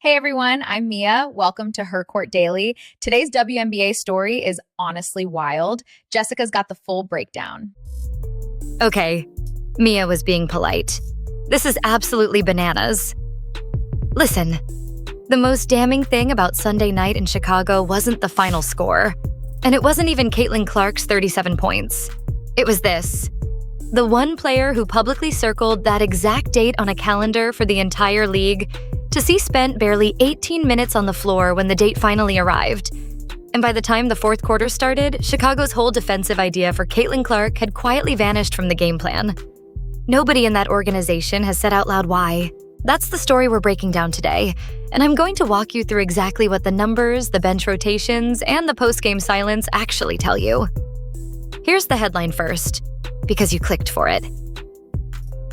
Hey everyone, I'm Mia. Welcome to Her Court Daily. Today's WNBA story is honestly wild. Jessica's got the full breakdown. Okay, Mia was being polite. This is absolutely bananas. Listen, the most damning thing about Sunday night in Chicago wasn't the final score, and it wasn't even Caitlin Clark's 37 points. It was this. The one player who publicly circled that exact date on a calendar for the entire league to see spent barely 18 minutes on the floor when the date finally arrived. And by the time the fourth quarter started, Chicago's whole defensive idea for Caitlin Clark had quietly vanished from the game plan. Nobody in that organization has said out loud why. That's the story we're breaking down today, and I'm going to walk you through exactly what the numbers, the bench rotations, and the post-game silence actually tell you. Here's the headline first, because you clicked for it.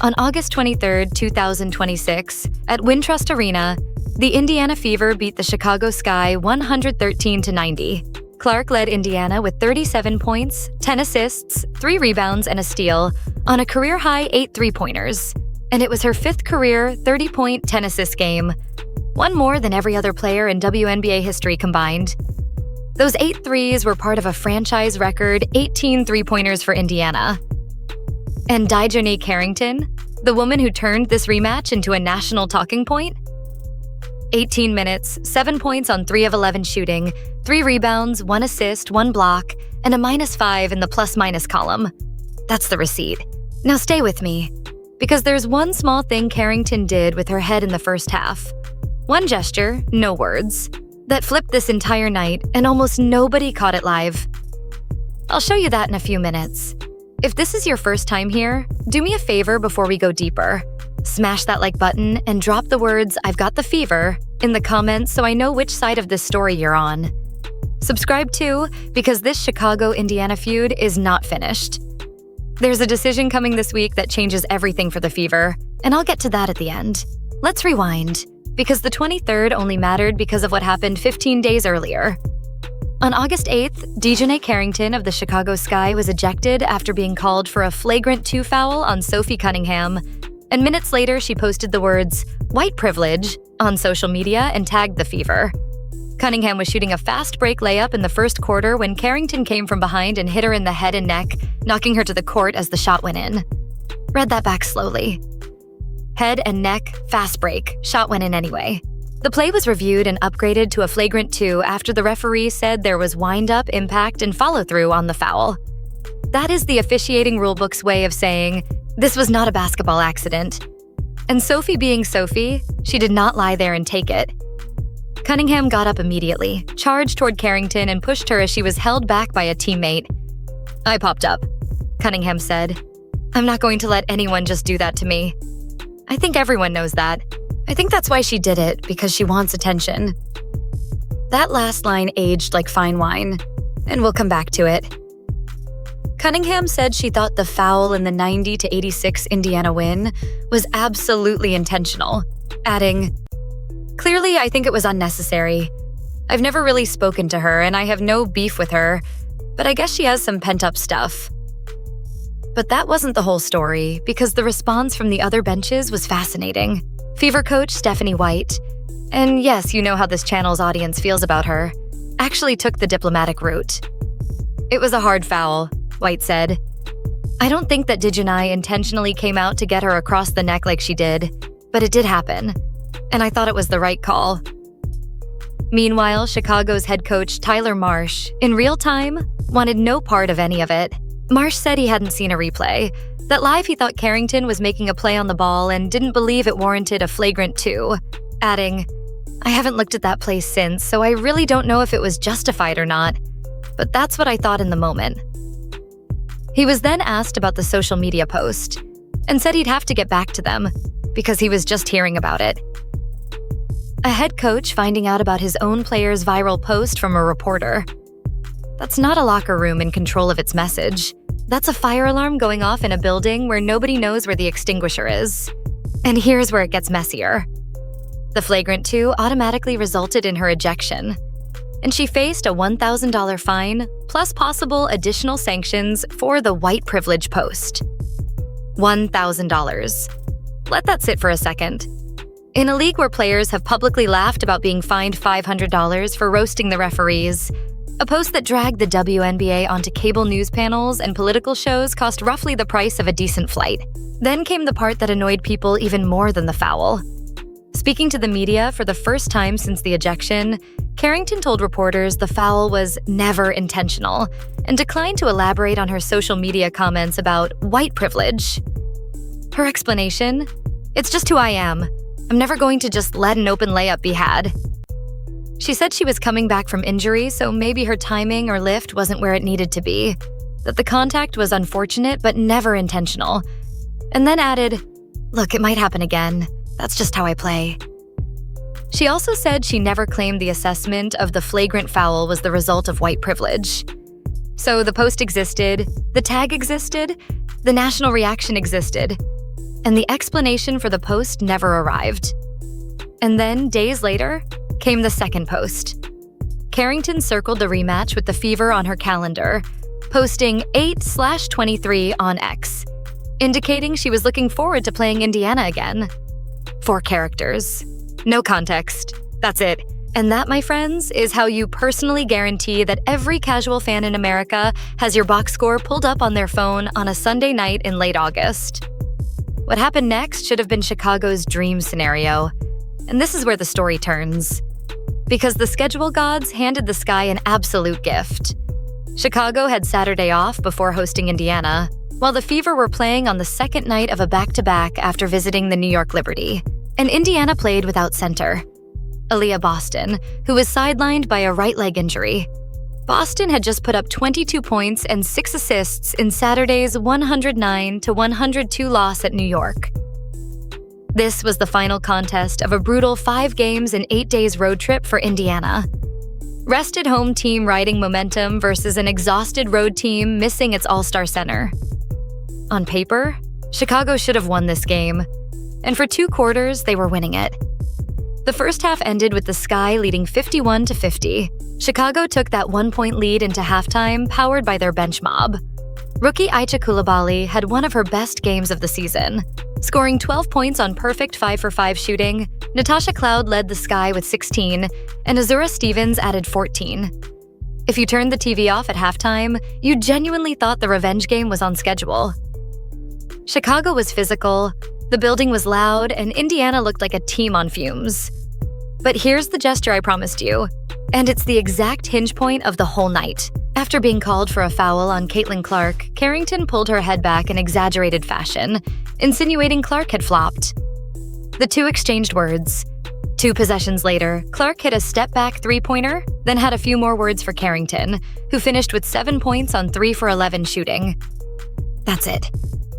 On August 23, 2026, at Wintrust Arena, the Indiana Fever beat the Chicago Sky 113-90. Clark led Indiana with 37 points, 10 assists, 3 rebounds, and a steal on a career-high 8 three-pointers. And it was her 5th career 30-point, 10-assist game, one more than every other player in WNBA history combined. Those 8 threes were part of a franchise record 18 three-pointers for Indiana. And DiJonai Carrington, the woman who turned this rematch into a national talking point? 18 minutes, 7 points on 3 of 11 shooting, 3 rebounds, 1 assist, 1 block, and a -5 in the plus-minus column. That's the receipt. Now stay with me, because there's one small thing Carrington did with her head in the first half. One gesture, no words, that flipped this entire night, and almost nobody caught it live. I'll show you that in a few minutes. If this is your first time here, do me a favor before we go deeper. Smash that like button and drop the words "I've got the fever" in the comments so I know which side of this story you're on. Subscribe too, because this Chicago-Indiana feud is not finished. There's a decision coming this week that changes everything for the Fever, and I'll get to that at the end. Let's rewind, because the 23rd only mattered because of what happened 15 days earlier. On August 8th, DiJonai Carrington of the Chicago Sky was ejected after being called for a flagrant 2 foul on Sophie Cunningham, and minutes later she posted the words, "white privilege," on social media and tagged the Fever. Cunningham was shooting a fast break layup in the first quarter when Carrington came from behind and hit her in the head and neck, knocking her to the court as the shot went in. Read that back slowly. Head and neck, fast break, shot went in anyway. The play was reviewed and upgraded to a flagrant 2 after the referee said there was wind-up, impact, and follow-through on the foul. That is the officiating rulebook's way of saying, this was not a basketball accident. And Sophie being Sophie, she did not lie there and take it. Cunningham got up immediately, charged toward Carrington, and pushed her as she was held back by a teammate. "I popped up," Cunningham said. "I'm not going to let anyone just do that to me. I think everyone knows that. I think that's why she did it, because she wants attention." That last line aged like fine wine, and we'll come back to it. Cunningham said she thought the foul in the 90-86 Indiana win was absolutely intentional, adding, "Clearly, I think it was unnecessary. I've never really spoken to her, and I have no beef with her, but I guess she has some pent-up stuff." But that wasn't the whole story, because the response from the other benches was fascinating. Fever coach Stephanie White, and yes, you know how this channel's audience feels about her, actually took the diplomatic route. "It was a hard foul," White said. "I don't think that DiJonai intentionally came out to get her across the neck like she did, but it did happen, and I thought it was the right call." Meanwhile, Chicago's head coach Tyler Marsh, in real time, wanted no part of any of it. Marsh said he hadn't seen a replay, that live he thought Carrington was making a play on the ball and didn't believe it warranted a flagrant 2, adding, "I haven't looked at that play since, so I really don't know if it was justified or not, but that's what I thought in the moment." He was then asked about the social media post, and said he'd have to get back to them, because he was just hearing about it. A head coach finding out about his own player's viral post from a reporter. That's not a locker room in control of its message. That's a fire alarm going off in a building where nobody knows where the extinguisher is. And here's where it gets messier. The flagrant 2 automatically resulted in her ejection, and she faced a $1,000 fine plus possible additional sanctions for the white privilege post. $1,000. Let that sit for a second. In a league where players have publicly laughed about being fined $500 for roasting the referees, a post that dragged the WNBA onto cable news panels and political shows cost roughly the price of a decent flight. Then came the part that annoyed people even more than the foul. Speaking to the media for the first time since the ejection, Carrington told reporters the foul was never intentional and declined to elaborate on her social media comments about white privilege. Her explanation? "It's just who I am. I'm never going to just let an open layup be had." She said she was coming back from injury, so maybe her timing or lift wasn't where it needed to be, that the contact was unfortunate but never intentional, and then added, "Look, it might happen again. That's just how I play." She also said she never claimed the assessment of the flagrant foul was the result of white privilege. So the post existed, the tag existed, the national reaction existed, and the explanation for the post never arrived. And then, days later, came the second post. Carrington circled the rematch with the fever on her calendar, posting 8/23 on X, indicating she was looking forward to playing Indiana again. 4 characters. No context. That's it. And that, my friends, is how you personally guarantee that every casual fan in America has your box score pulled up on their phone on a Sunday night in late August. What happened next should have been Chicago's dream scenario. And this is where the story turns. Because the schedule gods handed the Sky an absolute gift. Chicago had Saturday off before hosting Indiana, while the Fever were playing on the second night of a back-to-back after visiting the New York Liberty. And Indiana played without center, Aliyah Boston, who was sidelined by a right leg injury. Boston had just put up 22 points and 6 assists in Saturday's 109-102 loss at New York. This was the final contest of a brutal 5 games and 8 days road trip for Indiana. Rested home team riding momentum versus an exhausted road team missing its all-star center. On paper, Chicago should have won this game, and for 2 quarters, they were winning it. The first half ended with the Sky leading 51-50. Chicago took that 1-point lead into halftime, powered by their bench mob. Rookie Aicha Coulibaly had one of her best games of the season. Scoring 12 points on perfect 5-for-5 shooting, Natasha Cloud led the Sky with 16, and Azura Stevens added 14. If you turned the TV off at halftime, you genuinely thought the revenge game was on schedule. Chicago was physical, the building was loud, and Indiana looked like a team on fumes. But here's the gesture I promised you, and it's the exact hinge point of the whole night. After being called for a foul on Caitlin Clark, Carrington pulled her head back in exaggerated fashion, insinuating Clark had flopped. The two exchanged words. 2 possessions later, Clark hit a step-back 3-pointer, then had a few more words for Carrington, who finished with 7 points on 3-for-11 shooting. That's it.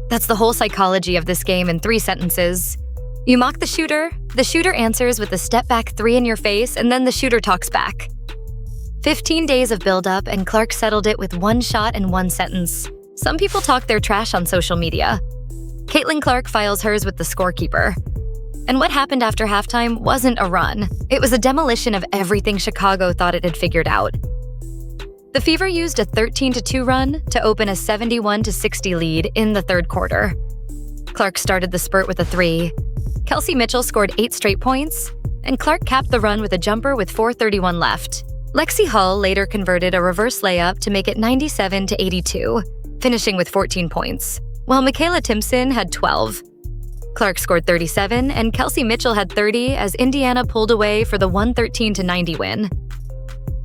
That's the whole psychology of this game in 3 sentences. You mock the shooter answers with a step-back 3 in your face, and then the shooter talks back. 15 days of build-up, and Clark settled it with 1 shot and 1 sentence. Some people talk their trash on social media. Caitlin Clark files hers with the scorekeeper. And what happened after halftime wasn't a run. It was a demolition of everything Chicago thought it had figured out. The Fever used a 13-2 run to open a 71-60 lead in the third quarter. Clark started the spurt with a 3. Kelsey Mitchell scored 8 straight points, and Clark capped the run with a jumper with 4:31 left. Lexi Hull later converted a reverse layup to make it 97-82, finishing with 14 points, while Michaela Timpson had 12. Clark scored 37, and Kelsey Mitchell had 30 as Indiana pulled away for the 113-90 win.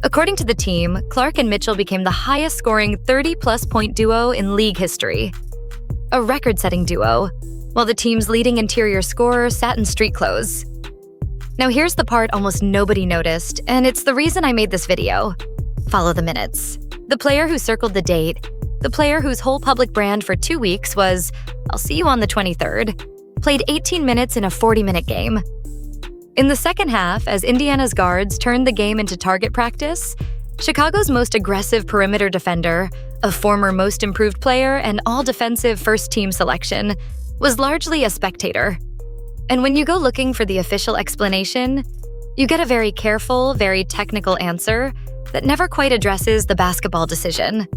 According to the team, Clark and Mitchell became the highest-scoring 30-plus point duo in league history. A record-setting duo, while the team's leading interior scorer sat in street clothes. Now here's the part almost nobody noticed, and it's the reason I made this video. Follow the minutes. The player who circled the date, the player whose whole public brand for 2 weeks was, "I'll see you on the 23rd, played 18 minutes in a 40-minute game. In the second half, as Indiana's guards turned the game into target practice, Chicago's most aggressive perimeter defender, a former most improved player and all-defensive first-team selection, was largely a spectator. And when you go looking for the official explanation, you get a very careful, very technical answer that never quite addresses the basketball decision.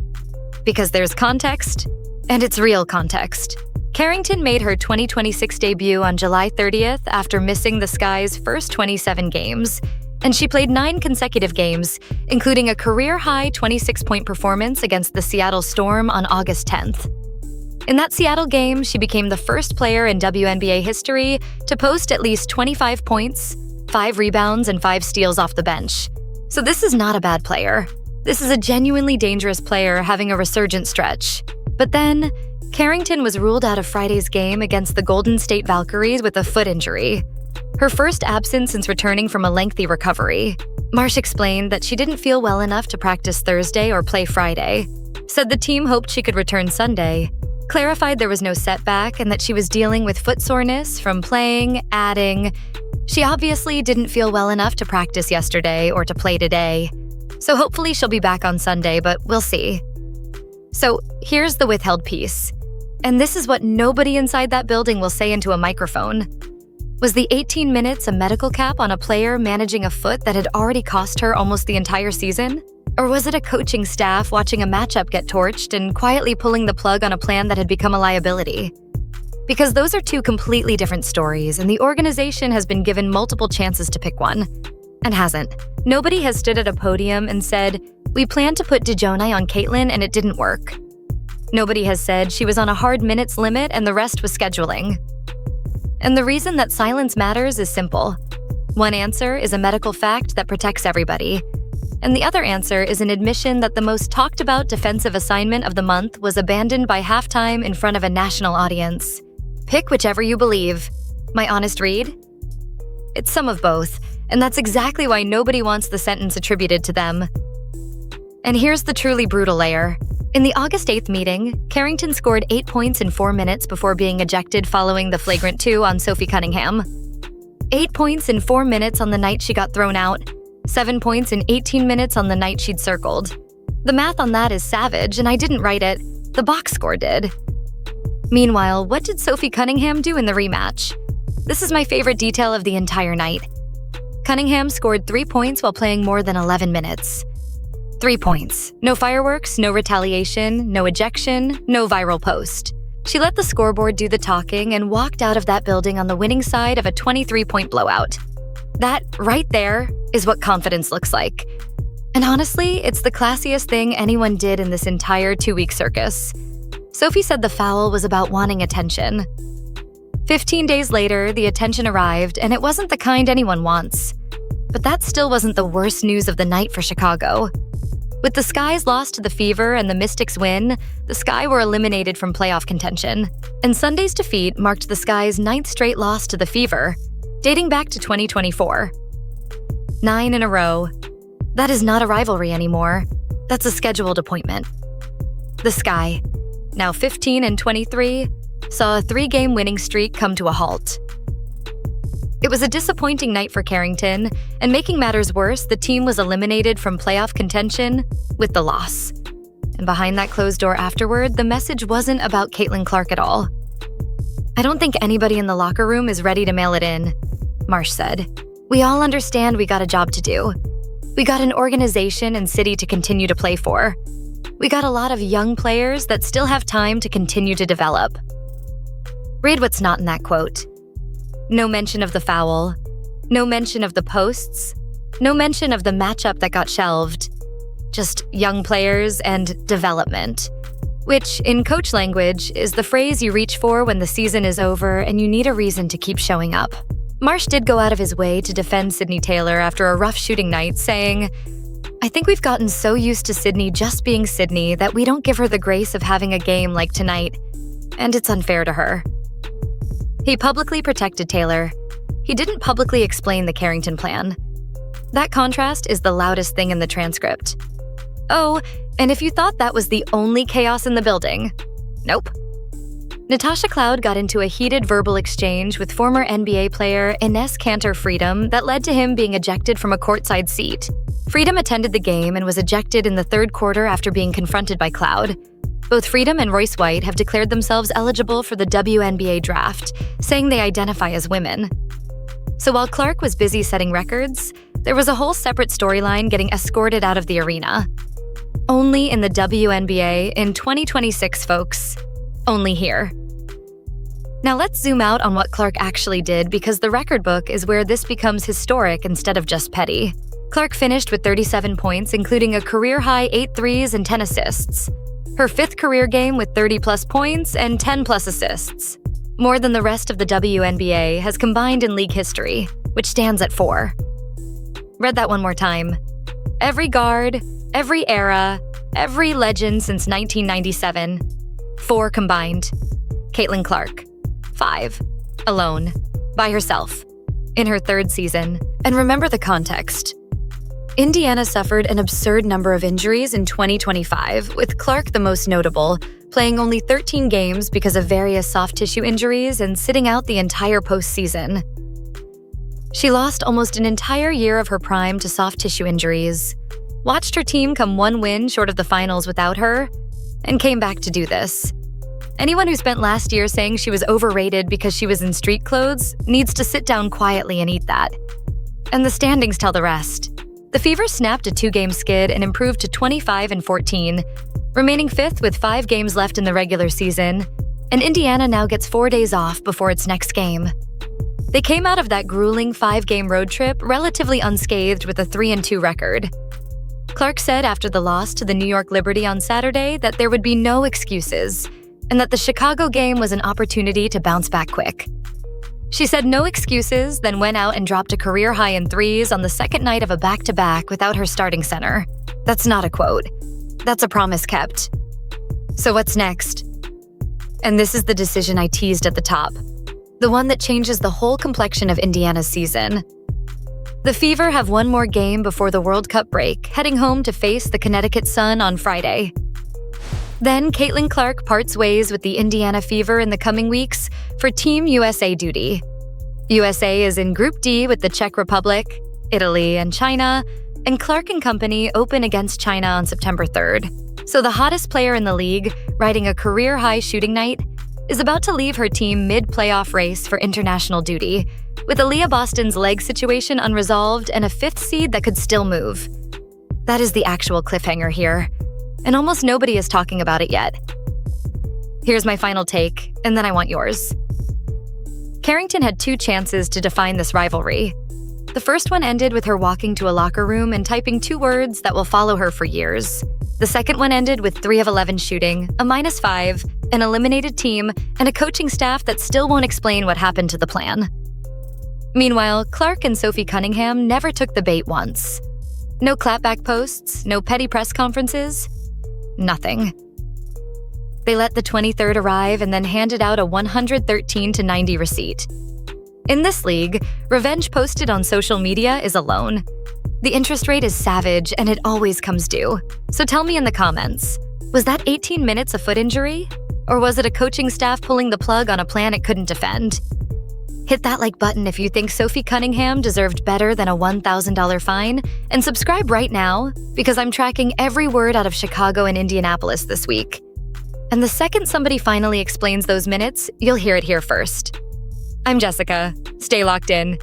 Because there's context, and it's real context. Carrington made her 2026 debut on July 30th after missing the Sky's first 27 games, and she played 9 consecutive games, including a career-high 26-point performance against the Seattle Storm on August 10th. In that Seattle game, she became the first player in WNBA history to post at least 25 points, 5 rebounds, and 5 steals off the bench. So this is not a bad player. This is a genuinely dangerous player having a resurgent stretch. But then, Carrington was ruled out of Friday's game against the Golden State Valkyries with a foot injury. Her first absence since returning from a lengthy recovery. Marsh explained that she didn't feel well enough to practice Thursday or play Friday, said the team hoped she could return Sunday, clarified there was no setback and that she was dealing with foot soreness from playing, adding, "She obviously didn't feel well enough to practice yesterday or to play today. So hopefully she'll be back on Sunday, but we'll see." So here's the withheld piece. And this is what nobody inside that building will say into a microphone. Was the 18 minutes a medical cap on a player managing a foot that had already cost her almost the entire season? Or was it a coaching staff watching a matchup get torched and quietly pulling the plug on a plan that had become a liability? Because those are 2 completely different stories, and the organization has been given multiple chances to pick one. And hasn't. Nobody has stood at a podium and said, "We planned to put DiJonai on Caitlin and it didn't work." Nobody has said she was on a hard minutes limit and the rest was scheduling. And the reason that silence matters is simple. One answer is a medical fact that protects everybody. And the other answer is an admission that the most talked about defensive assignment of the month was abandoned by halftime in front of a national audience. Pick whichever you believe. My honest read? It's some of both, and that's exactly why nobody wants the sentence attributed to them. And here's the truly brutal layer. In the August 8th meeting, Carrington scored 8 points in 4 minutes before being ejected following the flagrant 2 on Sophie Cunningham. 8 points in 4 minutes on the night she got thrown out, 7 points in 18 minutes on the night she'd circled. The math on that is savage, and I didn't write it. The box score did. Meanwhile, what did Sophie Cunningham do in the rematch? This is my favorite detail of the entire night. Cunningham scored 3 points while playing more than 11 minutes. 3 points. No fireworks, no retaliation, no ejection, no viral post. She let the scoreboard do the talking and walked out of that building on the winning side of a 23-point blowout. That, right there, is what confidence looks like. And honestly, it's the classiest thing anyone did in this entire 2-week circus. Sophie said the foul was about wanting attention. 15 days later, the attention arrived, and it wasn't the kind anyone wants. But that still wasn't the worst news of the night for Chicago. With the Sky's loss to the Fever and the Mystics' win, the Sky were eliminated from playoff contention, and Sunday's defeat marked the Sky's 9th straight loss to the Fever, dating back to 2024. 9 in a row. That is not a rivalry anymore. That's a scheduled appointment. The Sky, now 15-23, saw a 3-game winning streak come to a halt. It was a disappointing night for Carrington, and making matters worse, the team was eliminated from playoff contention with the loss. And behind that closed door afterward, the message wasn't about Caitlin Clark at all. "I don't think anybody in the locker room is ready to mail it in," Marsh said. "We all understand we got a job to do. We got an organization and city to continue to play for. We got a lot of young players that still have time to continue to develop." Read what's not in that quote. No mention of the foul. No mention of the posts. No mention of the matchup that got shelved. Just young players and development. Which, in coach language, is the phrase you reach for when the season is over and you need a reason to keep showing up. Marsh did go out of his way to defend Sydney Taylor after a rough shooting night, saying, "I think we've gotten so used to Sydney just being Sydney that we don't give her the grace of having a game like tonight, and it's unfair to her." He publicly protected Taylor. He didn't publicly explain the Carrington plan. That contrast is the loudest thing in the transcript. Oh, and if you thought that was the only chaos in the building, nope. Natasha Cloud got into a heated verbal exchange with former NBA player Ines Kanter Freedom that led to him being ejected from a courtside seat. Freedom attended the game and was ejected in the 3rd quarter after being confronted by Cloud. Both Freedom and Royce White have declared themselves eligible for the WNBA draft, saying they identify as women. So while Clark was busy setting records, there was a whole separate storyline getting escorted out of the arena. Only in the WNBA in 2026, folks. Only here. Now let's zoom out on what Clark actually did, because the record book is where this becomes historic instead of just petty. Clark finished with 37 points, including a career-high 8 threes and 10 assists. Her 5th career game with 30-plus points and 10-plus assists. More than the rest of the WNBA has combined in league history, which stands at 4. Read that one more time. Every guard, every era, every legend since 1997. 4 combined. Caitlin Clark. 5. Alone. By herself. In her 3rd season. And remember the context. Indiana suffered an absurd number of injuries in 2025, with Clark the most notable, playing only 13 games because of various soft tissue injuries and sitting out the entire postseason. She lost almost an entire year of her prime to soft tissue injuries, watched her team come 1 win short of the finals without her, and came back to do this. Anyone who spent last year saying she was overrated because she was in street clothes needs to sit down quietly and eat that. And the standings tell the rest. The Fever snapped a 2-game skid and improved to 25-14, remaining 5th with 5 games left in the regular season, and Indiana now gets 4 days off before its next game. They came out of that grueling 5-game road trip relatively unscathed with a 3-2 record. Clark said after the loss to the New York Liberty on Saturday that there would be no excuses, and that the Chicago game was an opportunity to bounce back quick. She said no excuses, then went out and dropped a career high in threes on the second night of a back-to-back without her starting center. That's not a quote. That's a promise kept. So what's next? And this is the decision I teased at the top. The one that changes the whole complexion of Indiana's season. The Fever have 1 more game before the World Cup break, heading home to face the Connecticut Sun on Friday. Then Caitlin Clark parts ways with the Indiana Fever in the coming weeks for Team USA duty. USA is in Group D with the Czech Republic, Italy, and China, and Clark and company open against China on September 3rd. So the hottest player in the league, riding a career-high shooting night, is about to leave her team mid-playoff race for international duty, with Aliyah Boston's leg situation unresolved and a 5th seed that could still move. That is the actual cliffhanger here. And almost nobody is talking about it yet. Here's my final take, and then I want yours. Carrington had 2 chances to define this rivalry. The first one ended with her walking to a locker room and typing 2 words that will follow her for years. The second one ended with 3 of 11 shooting, a -5, an eliminated team, and a coaching staff that still won't explain what happened to the plan. Meanwhile, Clark and Sophie Cunningham never took the bait once. No clapback posts, no petty press conferences. Nothing. They let the 23rd arrive and then handed out a 113-90 receipt. In this league, revenge posted on social media is a loan. The interest rate is savage and it always comes due. So tell me in the comments, was that 18 minutes a foot injury? Or was it a coaching staff pulling the plug on a plan it couldn't defend? Hit that like button if you think Sophie Cunningham deserved better than a $1,000 fine, and subscribe right now because I'm tracking every word out of Chicago and Indianapolis this week. And the second somebody finally explains those minutes, you'll hear it here first. I'm Jessica. Stay locked in.